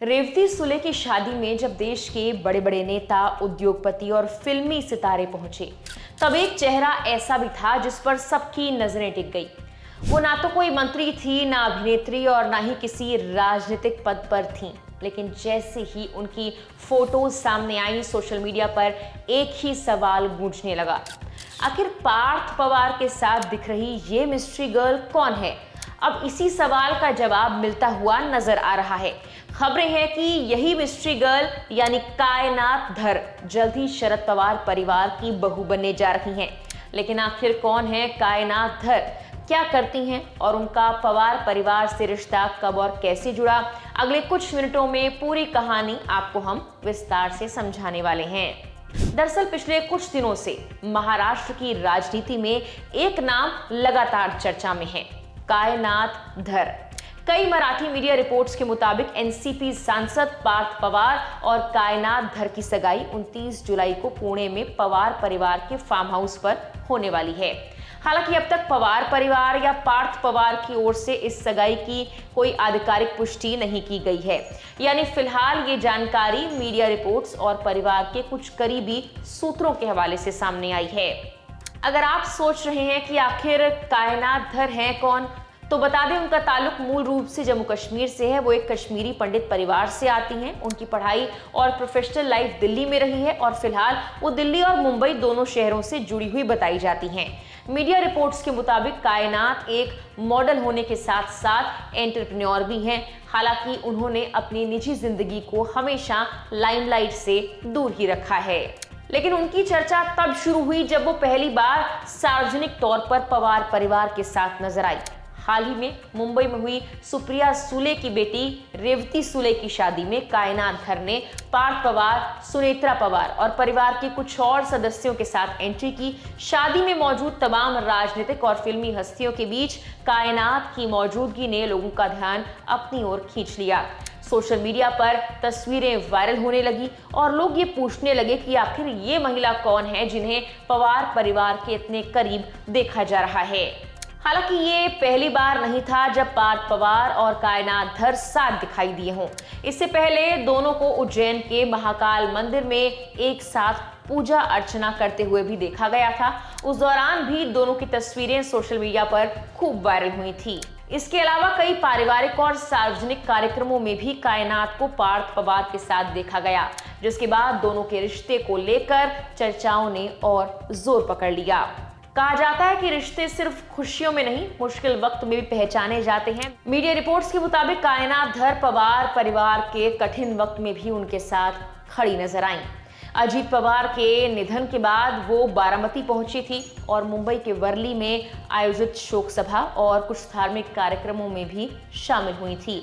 रेवती सुले की शादी में जब देश के बड़े बड़े नेता, उद्योगपति और फिल्मी सितारे पहुंचे, तब एक चेहरा ऐसा भी था जिस पर सबकी नजरें टिक गई। वो ना तो कोई मंत्री थी, ना अभिनेत्री और ना ही किसी राजनीतिक पद पर थी, लेकिन जैसे ही उनकी फोटोज सामने आई, सोशल मीडिया पर एक ही सवाल गूंजने लगा। आखिर पार्थ पवार के साथ दिख रही ये मिस्ट्री गर्ल कौन है? अब इसी सवाल का जवाब मिलता हुआ नजर आ रहा है। खबरें हैं कि यही मिस्ट्री गर्ल यानी कायनात धर जल्द ही शरद पवार परिवार की बहू बनने जा रही हैं। लेकिन आखिर कौन है कायनात धर, क्या करती हैं और उनका पवार परिवार से रिश्ता कब और कैसे जुड़ा? अगले कुछ मिनटों में पूरी कहानी आपको हम विस्तार से समझाने वाले हैं। दरअसल पिछले कुछ दिनों से महाराष्ट्र की राजनीति में एक नाम लगातार चर्चा में है, कायनात धर। कई मराठी मीडिया रिपोर्ट्स के मुताबिक एनसीपी सांसद पार्थ पवार और कायनात धर की सगाई 29 जुलाई को पुणे में पवार परिवार के फार्म हाउस पर होने वाली है। हालांकि अब तक पवार परिवार या पार्थ पवार की ओर से इस सगाई की कोई आधिकारिक पुष्टि नहीं की गई है। यानी फिलहाल ये जानकारी मीडिया रिपोर्ट्स और परिवार के कुछ करीबी सूत्रों के हवाले से सामने आई है। अगर आप सोच रहे हैं कि आखिर कायनात धर हैं कौन, तो बता दें उनका ताल्लुक मूल रूप से जम्मू कश्मीर से है। वो एक कश्मीरी पंडित परिवार से आती हैं। उनकी पढ़ाई और प्रोफेशनल लाइफ दिल्ली में रही है और फिलहाल वो दिल्ली और मुंबई दोनों शहरों से जुड़ी हुई बताई जाती हैं। मीडिया रिपोर्ट्स के मुताबिक कायनात एक मॉडल होने के साथ साथ एंटरप्रेन्योर भी हैं। हालांकि उन्होंने अपनी निजी जिंदगी को हमेशा लाइमलाइट से दूर ही रखा है, लेकिन उनकी चर्चा तब शुरू हुई जब वो पहली बार सार्वजनिक तौर पर पवार परिवार के साथ नजर आई। हाल ही में मुंबई में हुई सुप्रिया सुले की बेटी रेवती सुले की शादी में कायनात धर ने पार्थ पवार, सुनेत्रा पवार और परिवार के कुछ और सदस्यों के साथ एंट्री की। शादी में मौजूद तमाम राजनीतिक और फिल्मी हस्तियों के बीच कायनात की मौजूदगी ने लोगों का ध्यान अपनी ओर खींच लिया। सोशल मीडिया पर तस्वीरें वायरल होने लगी और लोग ये पूछने लगे कि आखिर ये महिला कौन है जिन्हें पवार परिवार के इतने करीब देखा जा रहा है। हालांकि ये पहली बार नहीं था जब पार्थ पवार और कायनात धर साथ दिखाई दिए हों। इससे पहले दोनों को उज्जैन के महाकाल मंदिर में एक साथ पूजा अर्चना करते हुए भी देखा गया था। उस दौरान भी दोनों की तस्वीरें सोशल मीडिया पर खूब वायरल हुई थी। इसके अलावा कई पारिवारिक और सार्वजनिक कार्यक्रमों में भी कायनात को पार्थ पवार के साथ देखा गया, जिसके बाद दोनों के रिश्ते को लेकर चर्चाओं ने और जोर पकड़ लिया। कहा जाता है कि रिश्ते सिर्फ खुशियों में नहीं, मुश्किल वक्त में भी पहचाने जाते हैं। मीडिया रिपोर्ट्स के मुताबिक कायनात धर पवार परिवार के कठिन वक्त में भी उनके साथ खड़ी नजर आईं। अजीत पवार के निधन के बाद वो बारामती पहुंची थी और मुंबई के वर्ली में आयोजित शोक सभा और कुछ धार्मिक कार्यक्रमों में भी शामिल हुई थी।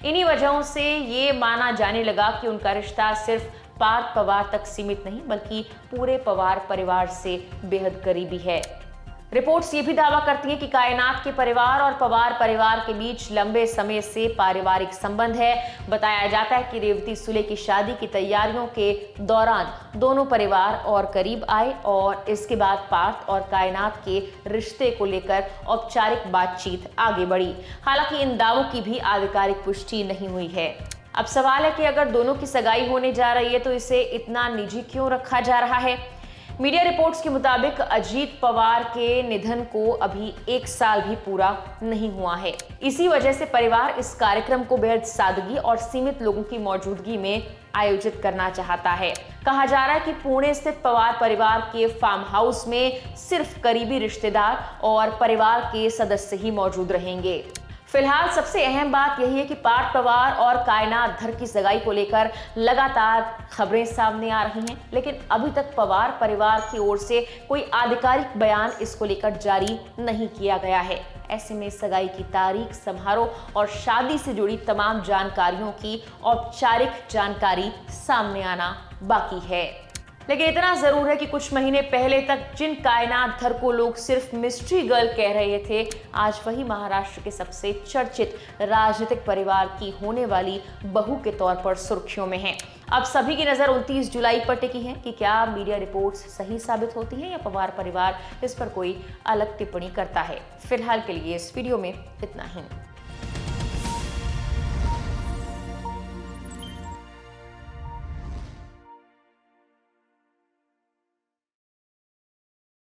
इन्हीं वजहों से ये माना जाने लगा कि उनका रिश्ता सिर्फ पार्थ पवार तक सीमित नहीं, बल्कि पूरे पवार परिवार से बेहद करीबी है। रिपोर्ट्स ये भी दावा करती हैं कि कायनात के परिवार और पवार परिवार के बीच लंबे समय से पारिवारिक संबंध है। बताया जाता है कि रेवती सुले की शादी की तैयारियों के दौरान दोनों परिवार और करीब आए और इसके बाद पार्थ और कायनात के रिश्ते को लेकर औपचारिक बातचीत आगे बढ़ी। हालांकि इन दावों की भी आधिकारिक पुष्टि नहीं हुई है। अब सवाल है कि अगर दोनों की सगाई होने जा रही है तो इसे इतना निजी क्यों रखा जा रहा है? मीडिया रिपोर्ट्स के मुताबिक अजीत पवार के निधन को अभी 1 साल भी पूरा नहीं हुआ है। इसी वजह से परिवार इस कार्यक्रम को बेहद सादगी और सीमित लोगों की मौजूदगी में आयोजित करना चाहता है। कहा जा रहा है कि पुणे स्थित पवार परिवार के फार्म हाउस में सिर्फ करीबी रिश्तेदार और परिवार के सदस्य ही मौजूद रहेंगे। फिलहाल सबसे अहम बात यही है कि पार्थ पवार और कायनात धर की सगाई को लेकर लगातार खबरें सामने आ रही हैं, लेकिन अभी तक पवार परिवार की ओर से कोई आधिकारिक बयान इसको लेकर जारी नहीं किया गया है। ऐसे में सगाई की तारीख, समारोह और शादी से जुड़ी तमाम जानकारियों की औपचारिक जानकारी सामने आना बाकी है। लेकिन इतना जरूर है कि कुछ महीने पहले तक जिन कायनात धर को लोग सिर्फ मिस्ट्री गर्ल कह रहे थे, आज वही महाराष्ट्र के सबसे चर्चित राजनीतिक परिवार की होने वाली बहू के तौर पर सुर्खियों में हैं। अब सभी की नजर 29 जुलाई पर टिकी है कि क्या मीडिया रिपोर्ट्स सही साबित होती हैं या पवार परिवार इस पर कोई अलग टिप्पणी करता है। फिलहाल के लिए इस वीडियो में इतना ही।